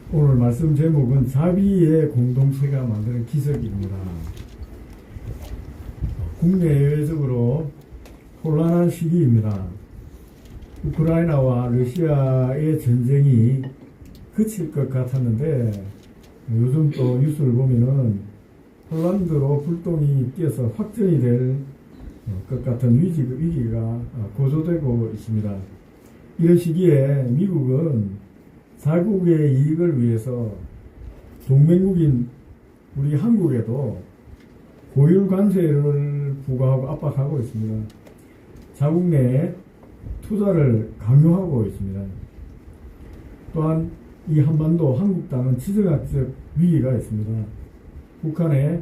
오늘 말씀 제목은 자비의 공동체가 만드는 기적입니다. 국내외적으로 혼란한 시기입니다. 우크라이나와 러시아의 전쟁이 그칠 것 같았는데 요즘 또 뉴스를 보면은 폴란드로 불똥이 뛰어서 확전이 될 것 같은 위기가 고조되고 있습니다. 이런 시기에 미국은 자국의 이익을 위해서 동맹국인 우리 한국에도 고율 관세를 부과하고 압박하고 있습니다. 자국 내에 투자를 강요하고 있습니다. 또한 이 한반도 한국 땅은 지정학적 위기가 있습니다. 북한의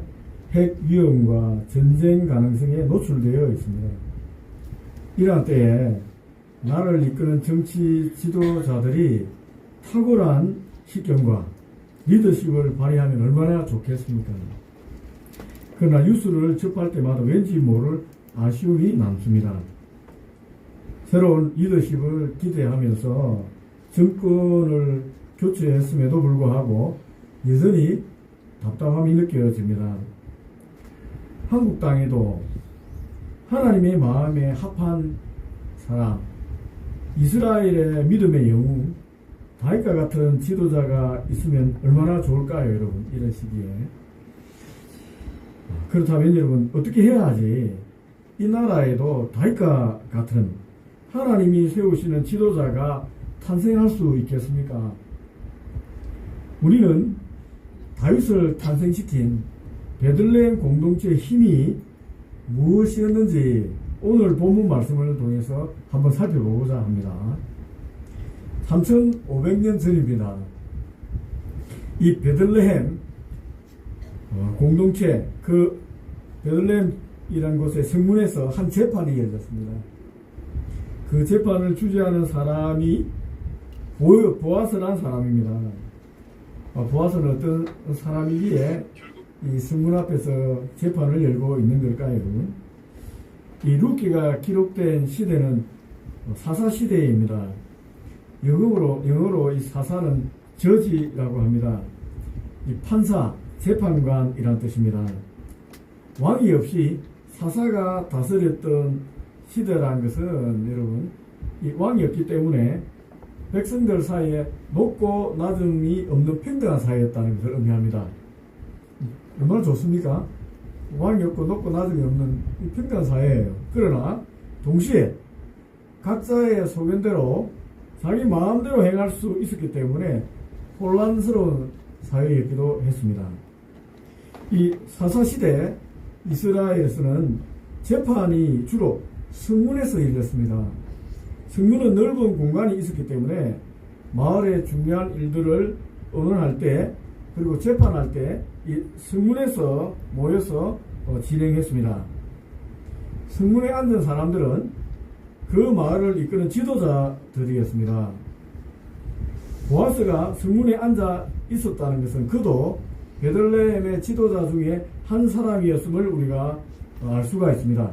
핵 위험과 전쟁 가능성에 노출되어 있습니다. 이러한 때에 나라를 이끄는 정치 지도자들이 탁월한 식견과 리더십을 발휘하면 얼마나 좋겠습니까? 그러나 뉴스를 접할 때마다 왠지 모를 아쉬움이 남습니다. 새로운 리더십을 기대하면서 정권을 교체했음에도 불구하고 여전히 답답함이 느껴집니다. 한국 땅에도 하나님의 마음에 합한 사람, 이스라엘의 믿음의 영웅, 다윗과 같은 지도자가 있으면 얼마나 좋을까요, 여러분? 이런 시기에. 그렇다면 여러분, 어떻게 해야 하지? 이 나라에도 다윗과 같은 하나님이 세우시는 지도자가 탄생할 수 있겠습니까? 우리는 다윗을 탄생시킨 베들레헴 공동체의 힘이 무엇이었는지 오늘 본문 말씀을 통해서 한번 살펴보고자 합니다. 3500년 전입니다. 이 베들레헴 공동체, 그 베들레헴이라는 곳의 성문에서 한 재판이 열렸습니다. 그 재판을 주재하는 사람이 보아스라는 사람입니다. 보아스는 어떤 사람이기에 이 성문 앞에서 재판을 열고 있는 걸까요, 여러분? 이 룻기가 기록된 시대는 사사시대입니다. 영어로 이 사사는 저지라고 합니다. 이 판사, 재판관이란 뜻입니다. 왕이 없이 사사가 다스렸던 시대라는 것은 여러분, 이 왕이 없기 때문에 백성들 사이에 높고 낮음이 없는 평등한 사회였다는 것을 의미합니다. 얼마나 좋습니까? 왕이 없고 높고 낮음이 없는 평등한 사회예요. 그러나 동시에 각자의 소견대로 자기 마음대로 행할 수 있었기 때문에 혼란스러운 사회였기도 했습니다. 이 사사시대 이스라엘에서는 재판이 주로 성문에서 열렸습니다. 성문은 넓은 공간이 있었기 때문에 마을의 중요한 일들을 의논할 때, 그리고 재판할 때 이 성문에서 모여서 진행했습니다. 성문에 앉은 사람들은 그 마을을 이끄는 지도자들이었습니다. 보아스가 성문에 앉아 있었다는 것은 그도 베들레헴의 지도자 중에 한 사람이었음을 우리가 알 수가 있습니다.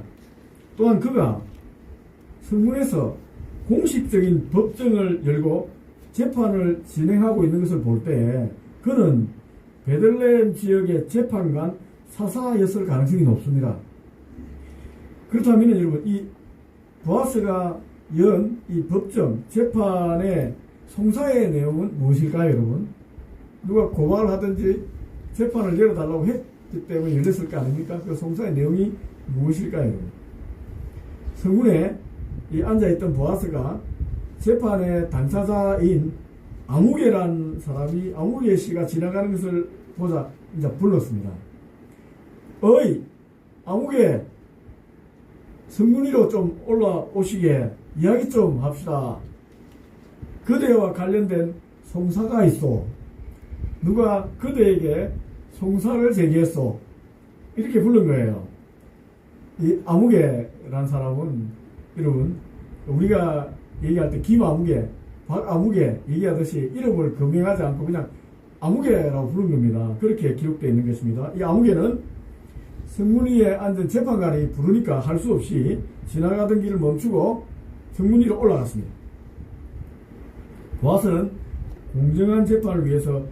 또한 그가 성문에서 공식적인 법정을 열고 재판을 진행하고 있는 것을 볼 때 그는 베들레헴 지역의 재판관 사사였을 가능성이 높습니다. 그렇다면 여러분, 이 보아스가 연 이 법정 재판의 송사의 내용은 무엇일까요, 여러분? 누가 고발을 하든지 재판을 열어달라고 했기 때문에 열렸을 거 아닙니까? 그 송사의 내용이 무엇일까요, 여러분? 성문에 이 앉아있던 보아스가 재판의 당사자인 아무개라는 사람이, 아무개 씨가 지나가는 것을 보자 이제 불렀습니다. 어이, 아무개, 성문 위로 좀 올라오시게 이야기 좀 합시다. 그대와 관련된 송사가 있어. 누가 그대에게 송사를 제기했어. 이렇게 부른 거예요. 이 아무개라는 사람은 여러분, 우리가 얘기할 때 김아무개, 박아무개 얘기하듯이 이름을 거명하지 않고 그냥 아무개라고 부른 겁니다. 그렇게 기록되어 있는 것입니다. 이 아무개는 성문 위에 앉은 재판관이 부르니까 할 수 없이 지나가던 길을 멈추고 성문 위로 올라갔습니다. 보아스는 공정한 재판을 위해서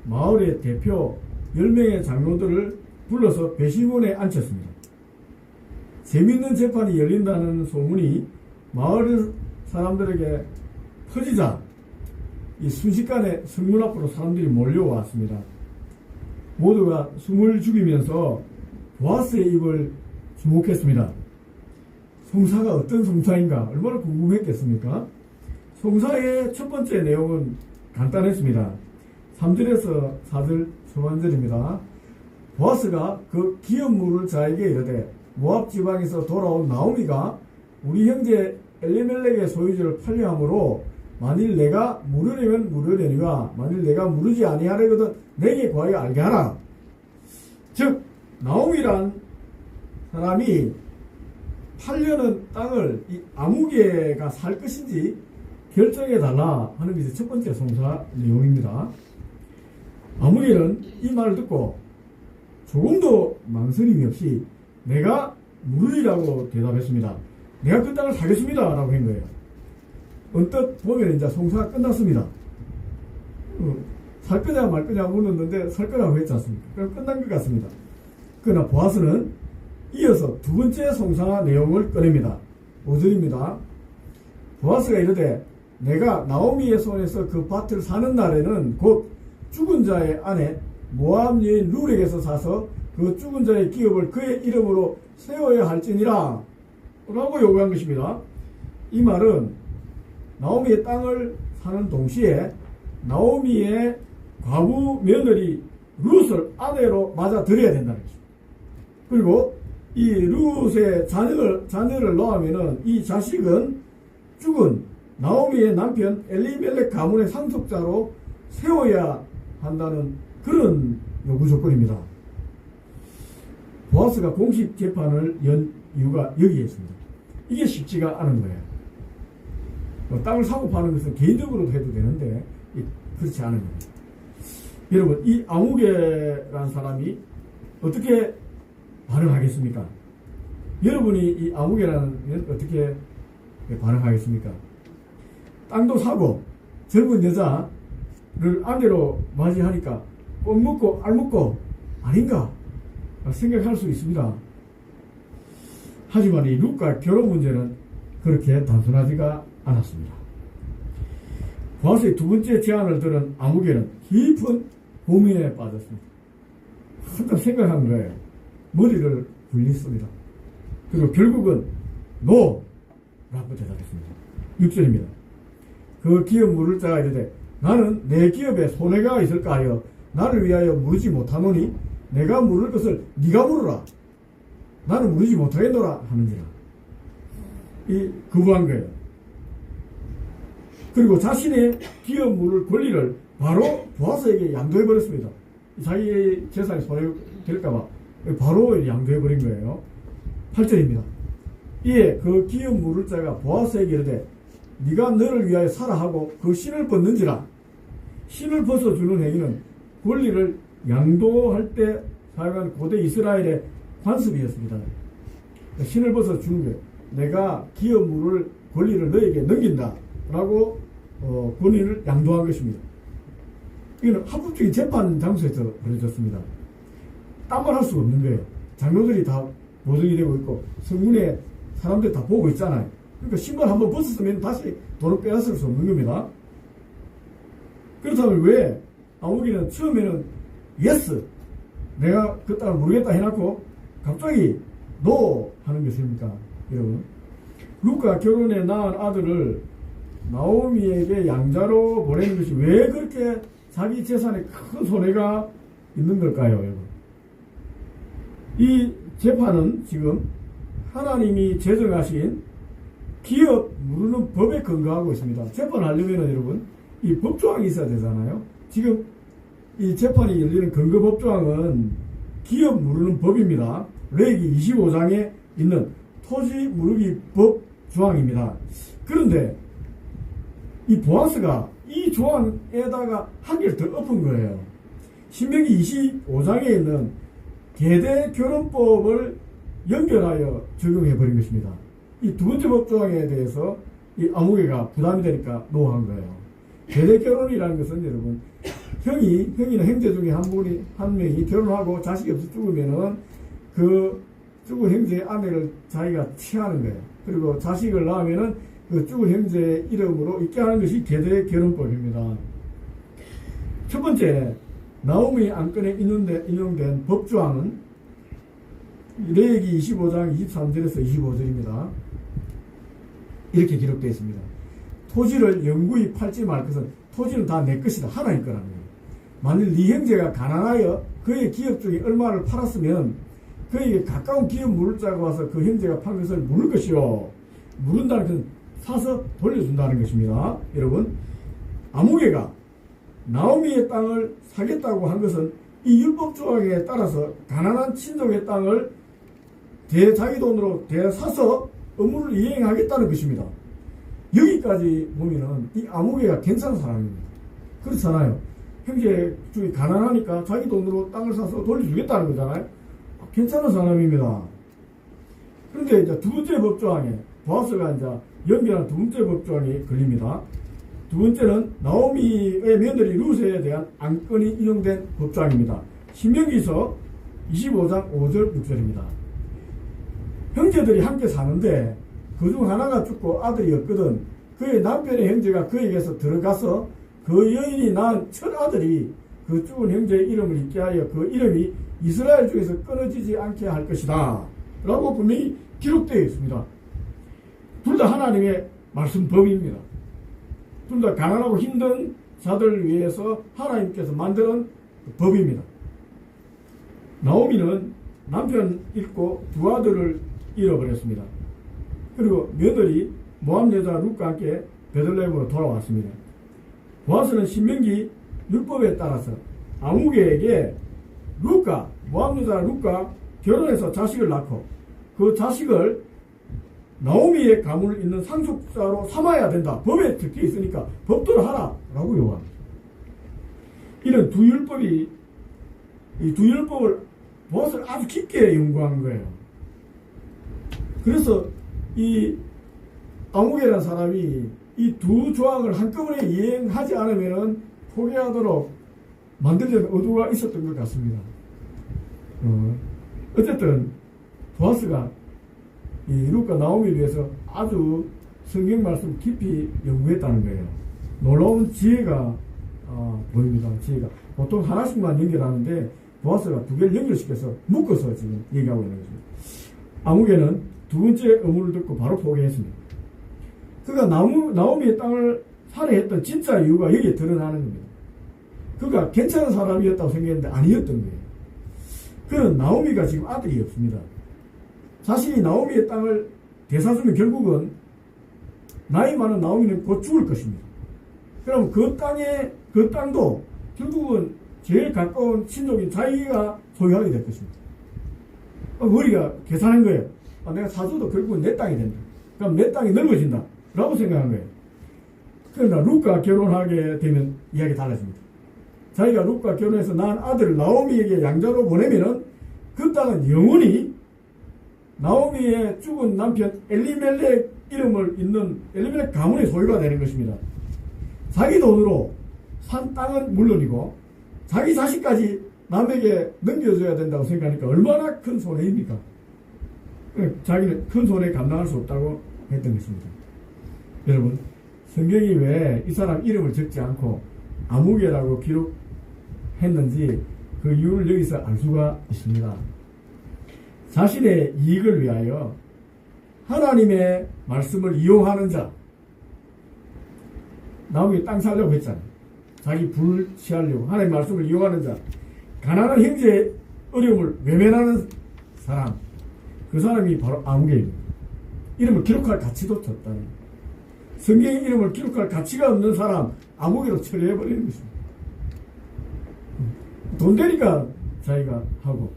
마을의 대표 10명의 장로들을 불러서 배심원에 앉혔습니다. 재밌는 재판이 열린다는 소문이 마을 사람들에게 퍼지자 이 순식간에 성문 앞으로 사람들이 몰려왔습니다. 모두가 숨을 죽이면서 보아스의 입을 주목했습니다. 송사가 어떤 송사인가 얼마나 궁금했겠습니까? 송사의 첫 번째 내용은 간단했습니다. 3절에서 4절 초반절입니다. 보아스가 그 기업물을 자에게 이르되 모압 지방에서 돌아온 나오미가 우리 형제 엘리멜렉의 소유지를 팔려함으로 만일 내가 물으려면 물으려니와 만일 내가 물으지 아니하려거든 내게 구하여 알게 하라. 즉 나오미란 사람이 팔려는 땅을 이 아무개가 살 것인지 결정해 달라 하는 게 첫 번째 송사 내용입니다. 아무개는 이 말을 듣고 조금도 망설임이 없이 내가 물으리라고 대답했습니다. 내가 그 땅을 사겠습니다 라고 한 거예요. 언뜻 보면 이제 송사가 끝났습니다. 살 거냐 말 거냐 물었는데 살 거라고 했지 않습니까? 그럼 끝난 것 같습니다. 그러나 보아스는 이어서 두 번째 송사 내용을 꺼냅니다. 5절입니다. 보아스가 이르되 내가 나오미의 손에서 그 밭을 사는 날에는 곧 죽은 자의 아내 모압 여인 룰에게서 사서 그 죽은 자의 기업을 그의 이름으로 세워야 할지니라 라고 요구한 것입니다. 이 말은 나오미의 땅을 사는 동시에 나오미의 과부 며느리 룻을 아내로 맞아들여야 된다는 것입니다. 그리고 이 룻의 자녀를 낳으면은 이 자식은 죽은 나오미의 남편 엘리멜렉 가문의 상속자로 세워야 한다는 그런 요구 조건입니다. 보아스가 공식 재판을 연 이유가 여기에 있습니다. 이게 쉽지가 않은 거예요. 땅을 사고 파는 것은 개인적으로도 해도 되는데 그렇지 않은 겁니다. 여러분 이 아무개라는 사람이 어떻게 반응하겠습니까? 여러분이 이 아무개라는 어떻게 반응하겠습니까? 땅도 사고 젊은 여자를 아내로 맞이하니까 꼭 먹고 알 먹고 아닌가 생각할 수 있습니다. 하지만 이 룻과 결혼 문제는 그렇게 단순하지가 않았습니다. 보아스의 두 번째 제안을 들은 아무개는 깊은 고민에 빠졌습니다. 한참 생각한 거예요. 머리를 굴렸습니다. 그리고 결국은 NO! 라고 대답했습니다. 6절입니다. 그 기업 물을 자가 이르되 나는 내 기업에 손해가 있을까 하여 나를 위하여 물지 못하노니 내가 물을 것을 네가 물으라. 나는 물지 못하겠노라 하는지라. 거부한 거예요. 그리고 자신의 기업 물을 권리를 바로 보아스에게 양도해버렸습니다. 자기의 재산이 손해될까봐 바로 양도해버린 거예요. 8절입니다. 이에 그 기업 물을 자가 보아스에게 이르되 네가 너를 위하여 사라 하고 그 신을 벗는지라. 신을 벗어주는 행위는 권리를 양도할 때 사용한 고대 이스라엘의 관습이었습니다. 신을 벗어주는 거예요. 내가 기업 물을 권리를 너에게 넘긴다 라고 권리를 양도한 것입니다. 이거는 합법적인 재판 장소에서 벌어졌습니다. 딴 말 할 수가 없는 거예요. 장로들이 다 보증이 되고 있고 성문에 사람들 다 보고 있잖아요. 그러니까 신발 한번 벗었으면 다시 돈을 빼앗을 수 없는 겁니다. 그렇다면 왜 아무개는 처음에는 예스 내가 그 땅을 모르겠다 해놓고 갑자기 NO 하는 것입니까? 여러분 룻과 결혼해 낳은 아들을 나오미에게 양자로 보내는 것이 왜 그렇게 자기 재산에 큰 손해가 있는 걸까요? 여러분 이 재판은 지금 하나님이 제정하신 기업 무르는 법에 근거하고 있습니다. 재판하려면 여러분 이 법조항이 있어야 되잖아요. 지금 이 재판이 열리는 근거 법조항은 기업 무르는 법입니다. 레위기 25장에 있는 토지 무르기 법 조항입니다. 그런데 이 보아스가 이 조항에다가 한 개를 더 엎은 거예요. 신명기 25장에 있는 계대 결혼법을 연결하여 적용해버린 것입니다. 이 두 번째 법조항에 대해서 이 아무개가 부담이 되니까 노한 거예요. 계대 결혼이라는 것은 여러분, 형이나 형제 중에 한 명이 결혼하고 자식이 없어 죽으면은 그 죽은 형제의 아내를 자기가 취하는 거예요. 그리고 자식을 낳으면은 그 죽은 형제의 이름으로 있게 하는 것이 계대 결혼법입니다. 첫 번째, 나오미 안건에 인용된 법조항은 레위기 25장 23절에서 25절입니다. 이렇게 기록되어 있습니다. 토지를 영구히 팔지 말 것은, 토지는 다 내 것이다. 하나님 거라는 거예요. 만일 네 형제가 가난하여 그의 기업 중에 얼마를 팔았으면 그에게 가까운 기업 물을 자가 와서 그 형제가 판 것을 물을 것이요. 물은다는 것은 사서 돌려준다는 것입니다. 여러분, 아무개가 나오미의 땅을 사겠다고 한 것은 이 율법 조항에 따라서 가난한 친족의 땅을 자기 돈으로 사서 의무를 이행하겠다는 것입니다. 여기까지 보면은 이 아무개가 괜찮은 사람입니다. 그렇잖아요. 형제 중에 가난하니까 자기 돈으로 땅을 사서 돌려주겠다는 거잖아요. 괜찮은 사람입니다. 그런데 이제 두 번째 법조항에 보아스가 이제 연결한 두 번째 법조항이 걸립니다. 두 번째는 나오미의 며느리 룻에 대한 안건이 인용된 법조항입니다. 신명기서 25장 5절 6절입니다. 형제들이 함께 사는데 그중 하나가 죽고 아들이 없거든 그의 남편의 형제가 그에게서 들어가서 그 여인이 낳은 첫 아들이 그 죽은 형제의 이름을 잊게 하여 그 이름이 이스라엘 중에서 끊어지지 않게 할 것이다 라고 분명히 기록되어 있습니다. 둘 다 하나님의 말씀법입니다. 둘 다 가난하고 힘든 자들을 위해서 하나님께서 만드는 법입니다. 나오미는 남편 잃고 두 아들을 잃어버렸습니다. 그리고 며느리 모압 여자 룻과 함께 베들레헴으로 돌아왔습니다. 보아스는 신명기 율법에 따라서 아무개에게 룻과 모압 여자 룻과 결혼해서 자식을 낳고 그 자식을 나오미의 가문을 잇는 상속자로 삼아야 된다. 법에 적혀 있으니까 법대로 하라 라고 요구합니다. 이런 두 율법이 이 두 율법을 보아스를 아주 깊게 연구한 거예요. 그래서 이 아무개라는 사람이 이 두 조항을 한꺼번에 이행하지 않으면 포기하도록 만들려는 의도가 있었던 것 같습니다. 어쨌든 보아스가 이 룻과 나오미에 대해서 아주 성경 말씀 깊이 연구했다는 거예요. 놀라운 지혜가 보입니다. 지혜가 보통 하나씩만 연결하는데 보아스가 두 개를 연결시켜서 묶어서 지금 얘기하고 있는 것입니다. 아무개는 두 번째 의무를 듣고 바로 포기했습니다. 그가 나오미의 땅을 살해했던 진짜 이유가 여기에 드러나는 겁니다. 그가 괜찮은 사람이었다고 생각했는데 아니었던 거예요. 그는 나오미가 지금 아들이 없습니다. 자신이 나오미의 땅을 되사주면 결국은 나이 많은 나오미는 곧 죽을 것입니다. 그럼 그 땅도 결국은 제일 가까운 친족인 자기가 소유하게 될 것입니다. 머리가 계산한 거예요. 내가 사줘도 결국은 내 땅이 된다. 그럼 내 땅이 넓어진다. 라고 생각한 거예요. 그러나 룻과 결혼하게 되면 이야기 달라집니다. 자기가 룻과 결혼해서 낳은 아들을 나오미에게 양자로 보내면은 그 땅은 영원히 나오미의 죽은 남편 엘리멜렉 이름을 잇는 엘리멜렉 가문의 소유가 되는 것입니다. 자기 돈으로 산 땅은 물론이고 자기 자식까지 남에게 넘겨줘야 된다고 생각하니까 얼마나 큰 손해입니까? 자기는 큰 손해 감당할 수 없다고 했던 것입니다. 여러분, 성경이 왜 이 사람 이름을 적지 않고 아무개라고 기록했는지 그 이유를 여기서 알 수가 있습니다. 자신의 이익을 위하여 하나님의 말씀을 이용하는 자, 나오미 땅 살려고 했잖아요. 자기 불 취하려고 하나님의 말씀을 이용하는 자, 가난한 형제의 어려움을 외면하는 사람, 그 사람이 바로 아무개입니다. 이름을 기록할 가치도 없다는 거예요. 성경의 이름을 기록할 가치가 없는 사람 아무개로 처리해버리는 것입니다. 돈 되니까 자기가 하고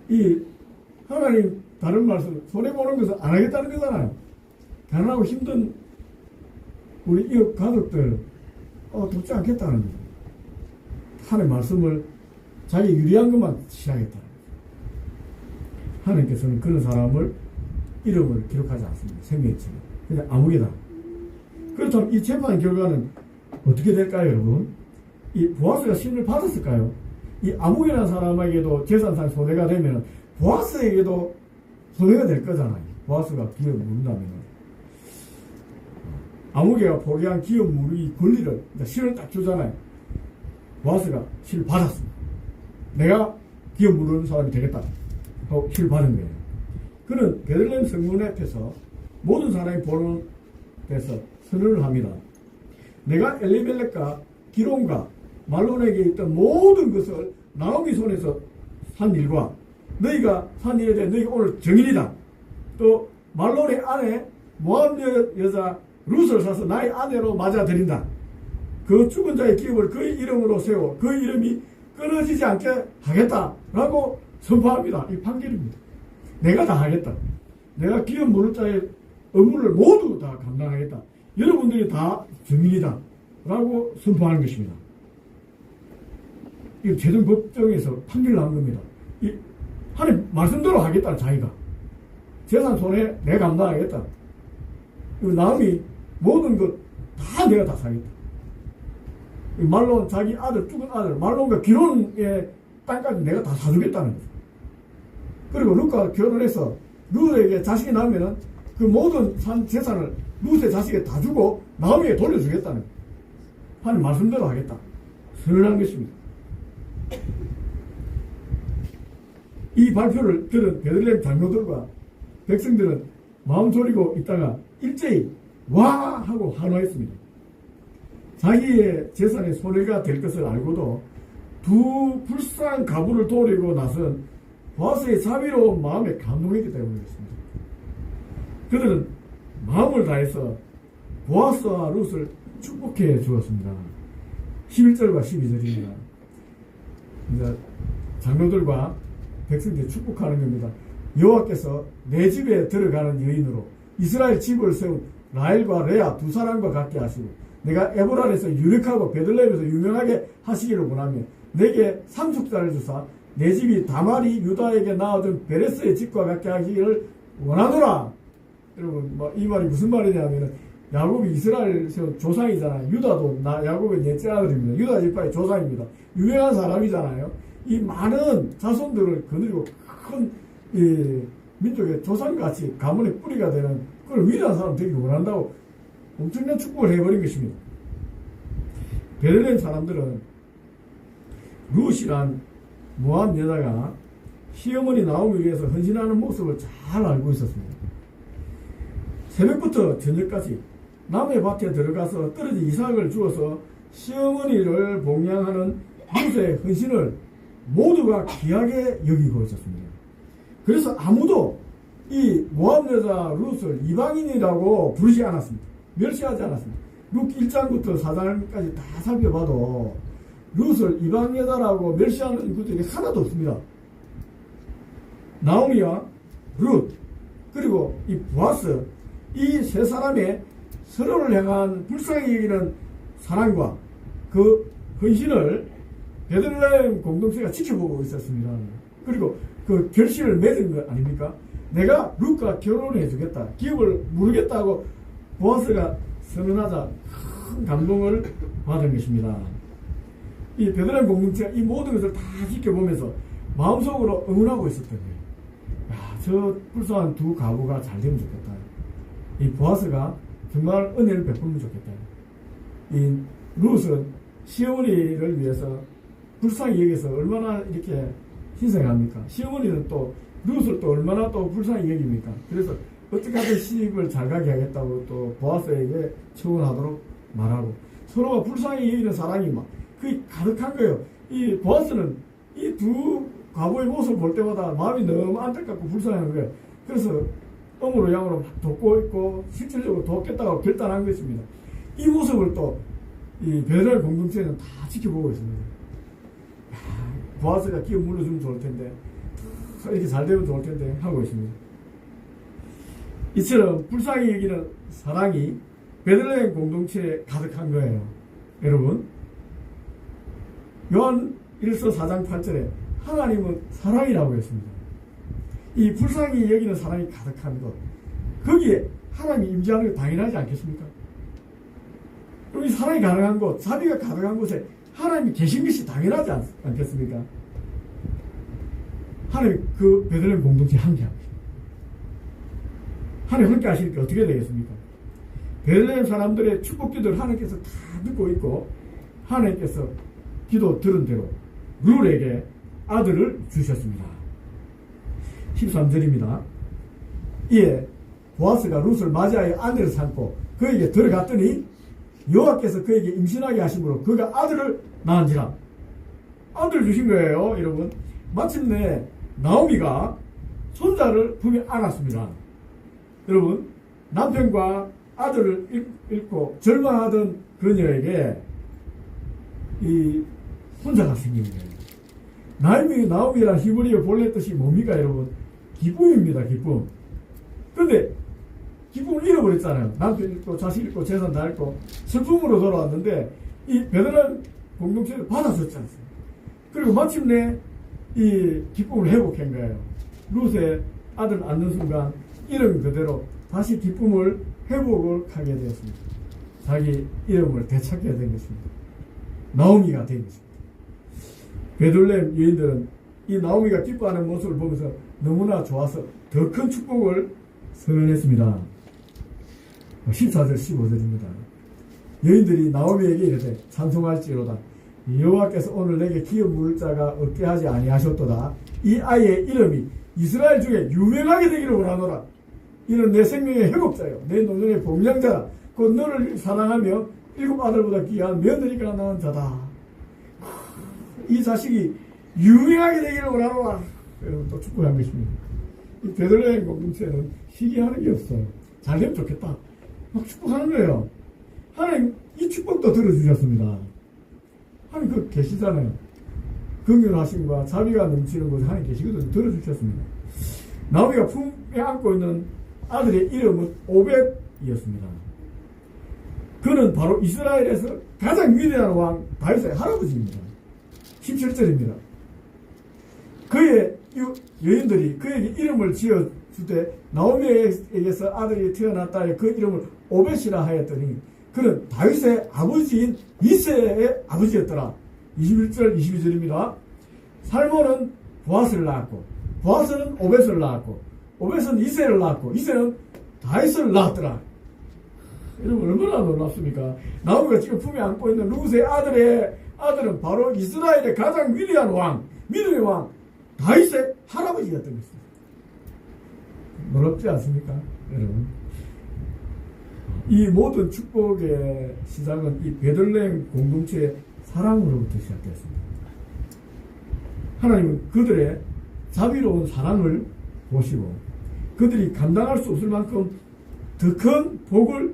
이 하나님 다른 말씀 손해보는 것을 안 하겠다는 거잖아요. 가난하고 힘든 우리 이웃 가족들 돕지 않겠다는 거예요. 하나님 말씀을 자기 유리한 것만 취하겠다는 거예요. 하나님께서는 그런 사람을 이름을 기록하지 않습니다. 생명처럼. 그냥 아무개다. 그렇다면 이 재판 결과는 어떻게 될까요, 여러분? 이 보아스가 신을 받았을까요? 이 아무개라는 사람에게도 재산상 손해가 되면 보아스에게도 손해가 될 거잖아요. 보아스가 기업 물는다면. 아무개가 포기한 기업 물의 권리를, 신을 딱 주잖아요. 보아스가 신을 받았습니다. 내가 기업 물는 사람이 되겠다 하고 신을 받은 거예요. 그는 베들레헴 성문 앞에서 모든 사람이 보는 데서 선언을 합니다. 내가 엘리멜렉과 기론과 말론에게 있던 모든 것을 나오미 손에서 산 일과 너희가 산 일에 대해 너희가 오늘 증인이다. 또 말론의 아내 모압 여자 룻을 사서 나의 아내로 맞아들인다. 그 죽은 자의 기업을 그의 이름으로 세워 그의 이름이 끊어지지 않게 하겠다라고 선포합니다. 이 판결입니다. 내가 다 하겠다. 내가 기업 물을 자의 업무를 모두 다 감당하겠다. 여러분들이 다 증인이다 라고 선포하는 것입니다. 이 최종 법정에서 판결을 한 겁니다. 이 하나님 말씀대로 하겠다. 자기가 재산 손해 내가 감당하겠다. 나음이 모든 것 다 내가 다 사겠다. 말론 자기 아들 죽은 아들 말론과 기론의 땅까지 내가 다 사주겠다는 거죠. 그리고 룻과 결혼해서 룻에게 자식이 나오면은 그 모든 산 재산을 룻의 자식에 다 주고 나오미에 돌려주겠다는 거예요. 하나님 말씀대로 하겠다. 선언한 것입니다. 이 발표를 들은 베들레헴 장로들과 백성들은 마음 졸이고 있다가 일제히 와 하고 환호했습니다. 자기의 재산에 손해가 될 것을 알고도 두 불쌍한 가부를 도리고 나선 보아스의 자비로운 마음에 감동했기 때문이었습니다. 그들은 마음을 다해서 보아스와 룻을 축복해 주었습니다. 11절과 12절입니다. 이제 장로들과 백성들이 축복하는 겁니다. 여호와께서 내 집에 들어가는 여인으로 이스라엘 집을 세운 라헬과 레아 두 사람과 같게 하시고 내가 에브랄에서 유력하고 베들레헴에서 유명하게 하시기를 원하며 내게 상속자를 주사 내 집이 다말이 유다에게 낳아준 베레스의 집과 같게 하기를 원하노라. 여러분 이 말이 무슨 말이냐면 야곱이 이스라엘 조상이잖아요. 유다도 야곱의 넷째 아들입니다. 유다 지파의 조상입니다. 유명한 사람이잖아요. 이 많은 자손들을 거느리고 큰 민족의 조상같이 가문의 뿌리가 되는 그걸 위대한 사람 되기를 원한다고 엄청난 축복을 해버린 것입니다. 베들레헴 사람들은 룻이란 모압 여자가 시어머니 나오기 위해서 헌신하는 모습을 잘 알고 있었습니다. 새벽부터 저녁까지 남의 밭에 들어가서 떨어진 이삭을 주어서 시어머니를 봉양하는 룻의 헌신을 모두가 귀하게 여기고 있었습니다. 그래서 아무도 이 모압 여자 룻을 이방인이라고 부르지 않았습니다. 멸시하지 않았습니다. 룻 1장부터 4장까지 다 살펴봐도 룻을 이방 여자라고 멸시하는 것들이 하나도 없습니다. 나오미와 룻 그리고 이 보아스 이 세 사람의 서로를 향한 불쌍히 여기는 사랑과 그 헌신을 베들레헴 공동체가 지켜보고 있었습니다. 그리고 그 결실을 맺은 것 아닙니까? 내가 룻과 결혼해 주겠다. 기업을 물겠다고 보아스가 선언하자 큰 감동을 받은 것입니다. 이 베들레헴 공동체가 이 모든 것을 다 지켜보면서 마음속으로 응원하고 있었던 거예요. 야, 저 불쌍한 두 가부가 잘 되면 좋겠다. 이 보아스가 정말 은혜를 베풀면 좋겠다. 이 룻은 시어머니를 위해서 불쌍히 여기서 얼마나 이렇게 희생합니까? 시어머니는 또 룻을 또 얼마나 또 불쌍히 여깁니까? 그래서 어떻게 하든 시집을 잘 가게 하겠다고 또 보아스에게 처분하도록 말하고 서로가 불쌍히 여기는 사랑이 막 그게 가득한 거예요. 이 보아스는 이 두 과부의 모습을 볼 때마다 마음이 너무 안타깝고 불쌍한 거예요. 그래서 어머로 양으로 막 돕고 있고 실질적으로 돕겠다고 결단한 것입니다. 이 모습을 또 이 베들레헴 공동체는 다 지켜보고 있습니다. 보아스가 기업 물려주면 좋을 텐데 이렇게 잘 되면 좋을 텐데 하고 있습니다. 이처럼 불쌍히 여기는 사랑이 베들레헴 공동체에 가득한 거예요. 여러분 요한 1서 4장 8절에 하나님은 사랑이라고 했습니다. 이 불쌍히 여기는 사랑이 가득한 것 거기에 하나님이 임재하는 게 당연하지 않겠습니까? 그럼 이 사랑이 가능한 곳, 자비가 가능한 곳에 하나님이 계신 것이 당연하지 않겠습니까? 하나님 그 베들레헴 공동체 함께합니다. 하나님 함께 하시니까 어떻게 되겠습니까? 베들레헴 사람들의 축복 기도를 하나님께서 다 듣고 있고 하나님께서 기도 들은 대로 룰에게 아들을 주셨습니다. 13절입니다. 이에 보아스가 룻을 맞이하여 아내를 삼고 그에게 들어갔더니 여호와께서 그에게 임신하게 하심으로 그가 아들을 낳은지라. 아들을 주신 거예요, 여러분. 마침내 나오미가 손자를 품에 안았습니다. 여러분, 남편과 아들을 잃고 절망하던 그녀에게 이 손자가 생긴 거예요. 나오미란 히브리어 본래 뜻이 뭡니까, 여러분? 기쁨입니다, 기쁨. 그런데 기쁨을 잃어버렸잖아요. 남편 잃고 자식 잃고 재산 다 잃고 슬픔으로 돌아왔는데 이 베들레헴 공동체를 받아줬지 않습니까? 그리고 마침내 이 기쁨을 회복한 거예요. 룻의 아들 낳는 순간 이름 그대로 다시 기쁨을 회복을 하게 되었습니다. 자기 이름을 되찾게 된 것입니다. 나오미가 된 것입니다. 베들레헴 여인들은 이 나오미가 기뻐하는 모습을 보면서 너무나 좋아서 더 큰 축복을 선언했습니다. 14절 15절입니다. 여인들이 나오미에게 이르되 찬송할지로다. 여호와께서 오늘 내게 기업 물을 자가 없게 하지 아니하셨도다. 이 아이의 이름이 이스라엘 중에 유명하게 되기를 원하노라. 이는 내 생명의 회복자요 내 노년의 복량자라. 곧 너를 사랑하며 7 아들보다 귀한 며느리가 낳은 자다. 이 자식이 유명하게 되기를 원하노라. 여러분 또 축복한 것입니다. 이 베들레헴 공동체는 시기하는 게 없어요. 잘 되면 좋겠다. 막 축복하는 거예요. 하나님 이 축복도 들어주셨습니다. 하나님 그 계시잖아요. 긍휼하심과 자비가 넘치는 곳에 하나님 계시거든요. 들어주셨습니다. 나오미가 품에 안고 있는 아들의 이름은 오벳이었습니다. 그는 바로 이스라엘에서 가장 위대한 왕 다윗의 할아버지입니다. 17절입니다. 그의 여인들이 그에게 이름을 지어주되 나오미에게서 아들이 태어났다에 그 이름을 오벳이라 하였더니 그는 다윗의 아버지인 이새의 아버지였더라. 21절 22절입니다. 살몬은 보아스를 낳았고 보아스는 오벳을 낳았고 오벳은 이새를 낳았고 이새는 다윗을 낳았더라. 여러분 얼마나 놀랍습니까? 나오미가 지금 품에 안고 있는 룻의 아들은 바로 이스라엘의 가장 위대한 왕, 믿음의 왕 다윗의 할아버지였던 것입니다. 놀랍지 않습니까? 여러분 이 모든 축복의 시작은 이 베들레헴 공동체의 사랑으로부터 시작되었습니다. 하나님은 그들의 자비로운 사랑을 보시고 그들이 감당할 수 없을 만큼 더 큰 복을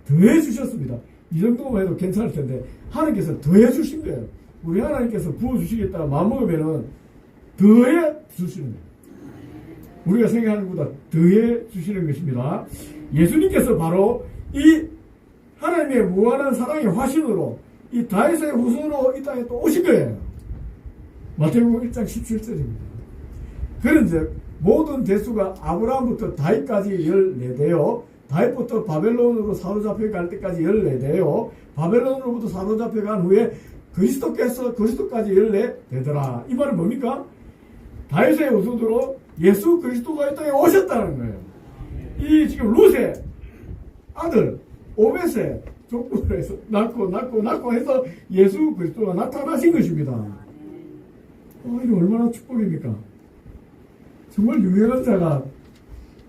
더해 주셨습니다. 이 정도만 해도 괜찮을 텐데 하나님께서 더해 주신 거예요. 우리 하나님께서 부어주시겠다 마음먹으면 더해 주시는 거예요. 우리가 생각하는 것보다 더해 주시는 것입니다. 예수님께서 바로 이 하나님의 무한한 사랑의 화신으로 이 다윗의 후손으로 이 땅에 또 오신 거예요. 마태복음 1장 17절입니다. 그런즉 모든 대수가 아브라함부터 다윗까지 14대요 다윗부터 바벨론으로 사로잡혀 갈 때까지 14대요 바벨론으로부터 사로잡혀 간 후에 그리스도까지 14대더라. 이 말은 뭡니까? 다윗의 후손으로 예수 그리스도가 이 땅에 오셨다는 거예요. 이 지금 룻의 아들 오벳의 족보를 해서 낳고 해서 예수 그리스도가 나타나신 것입니다. 이거 얼마나 축복입니까? 정말 유명한 자가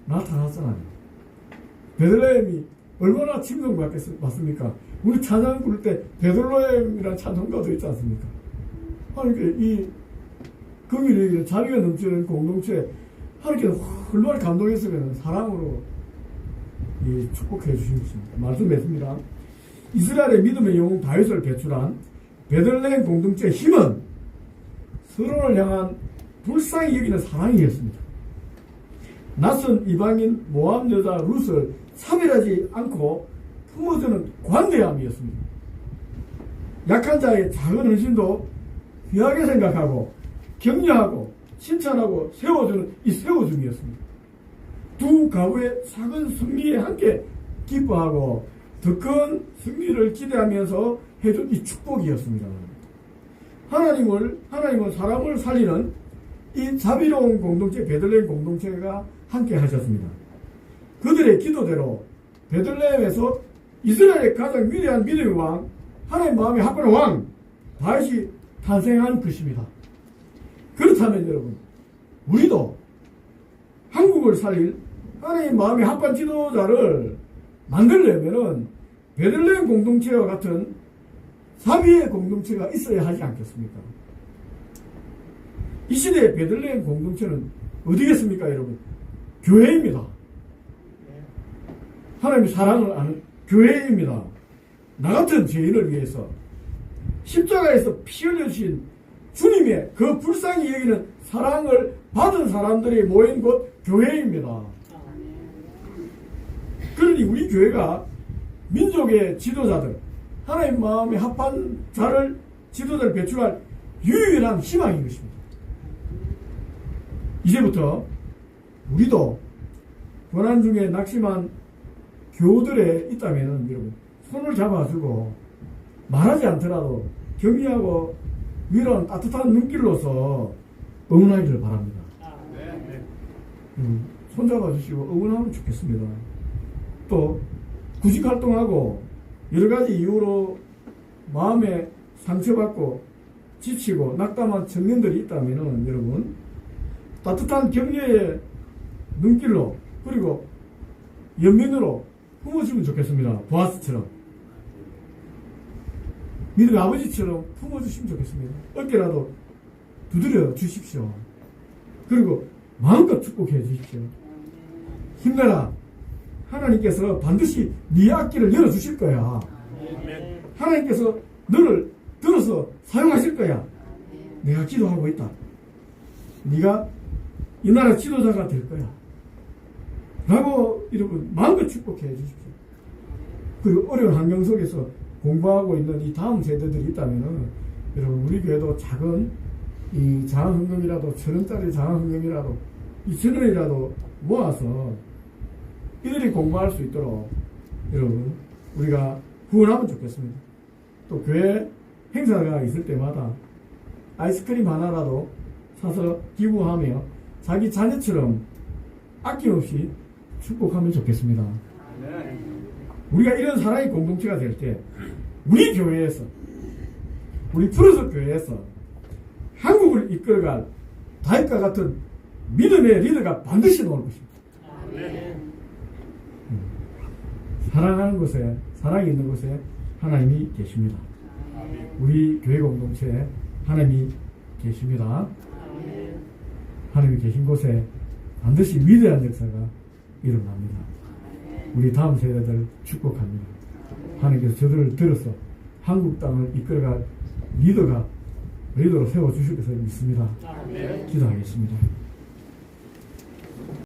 나타났잖아요. 베들레헴이 얼마나 친근받습니까? 우리 찬양 부를 때 베들레헴이라는 찬송가도 있지 않습니까? 하나님께 이 긍휼이 자비가 넘치는 공동체 하나님께서 얼마나 감동했으면 사랑으로 이 축복해 주신 것입니다. 말씀했습니다. 이스라엘의 믿음의 영웅 다윗을 배출한 베들레헴 공동체의 힘은 서로를 향한 불쌍히 여기는 사랑이었습니다. 낯선 이방인 모압 여자 룻을 차별하지 않고 품어주는 관대함이었습니다. 약한 자의 작은 헌신도 귀하게 생각하고 격려하고 칭찬하고 세워주는 이 세워줌이었습니다. 두 가부의 작은 승리에 함께 기뻐하고 더 큰 승리를 기대하면서 해준 이 축복이었습니다. 하나님은 사람을 살리는 이 자비로운 공동체, 베들레헴 공동체가 함께 하셨습니다. 그들의 기도대로 베들레헴에서 이스라엘의 가장 위대한 믿음의 왕, 하나님 마음에 합하는 왕 다윗이 탄생한 것입니다. 그렇다면 여러분, 우리도 한국을 살릴 하나님 마음에 합한 지도자를 만들려면은 베들레헴 공동체와 같은 자비의 공동체가 있어야 하지 않겠습니까? 이 시대의 베들레헴 공동체는 어디겠습니까, 여러분? 교회입니다. 하나님의 사랑을 아는 교회입니다. 나 같은 죄인을 위해서 십자가에서 피 흘려주신 주님의 그 불쌍히 여기는 사랑을 받은 사람들이 모인 곳 교회입니다. 그러니 우리 교회가 민족의 지도자들, 하나님 마음에 합한 자를 지도자를 배출할 유일한 희망인 것입니다. 이제부터 우리도 고난 중에 낙심한 교우들에 있다면 여러분 손을 잡아주고 말하지 않더라도 격려하고 위로한 따뜻한 눈길로서 응원하기를 바랍니다. 손 잡아주시고 응원하면 좋겠습니다. 또 구직 활동하고 여러 가지 이유로 마음에 상처받고 지치고 낙담한 청년들이 있다면 여러분 따뜻한 격려의 눈길로 그리고 연민으로 품어주면 좋겠습니다. 보아스처럼 믿음의 아버지처럼 품어주시면 좋겠습니다. 어깨라도 두드려 주십시오. 그리고 마음껏 축복해 주십시오. 힘내라. 하나님께서 반드시 네 앞길을 열어주실 거야. 하나님께서 너를 들어서 사용하실 거야. 내가 기도하고 있다. 네가 이 나라 지도자가 될 거야. 라고 여러분 마음껏 축복해 주십시오. 그리고 어려운 환경 속에서 공부하고 있는 이 다음 세대들이 있다면 여러분 우리 교회도 작은 이 장학헌금이라도 1,000원짜리 장학헌금이라도 2,000원이라도 모아서 이들이 공부할 수 있도록 여러분 우리가 후원하면 좋겠습니다. 또 교회 행사가 있을 때마다 아이스크림 하나라도 사서 기부하며 자기 자녀처럼 아낌없이 축복하면 좋겠습니다. 우리가 이런 사랑의 공동체가 될 때 우리 교회에서 우리 푸르스 교회에서 한국을 이끌어갈 다윗과 같은 믿음의 리더가 반드시 나올 것입니다. 사랑하는 곳에 사랑이 있는 곳에 하나님이 계십니다. 우리 교회 공동체에 하나님이 계십니다. 하나님이 계신 곳에 반드시 위대한 역사가 일어납니다. 우리 다음 세대들 축복합니다. 하나님께서 저들을 들어서 한국 땅을 이끌어갈 리더로 세워주실 것을 믿습니다. 기도하겠습니다.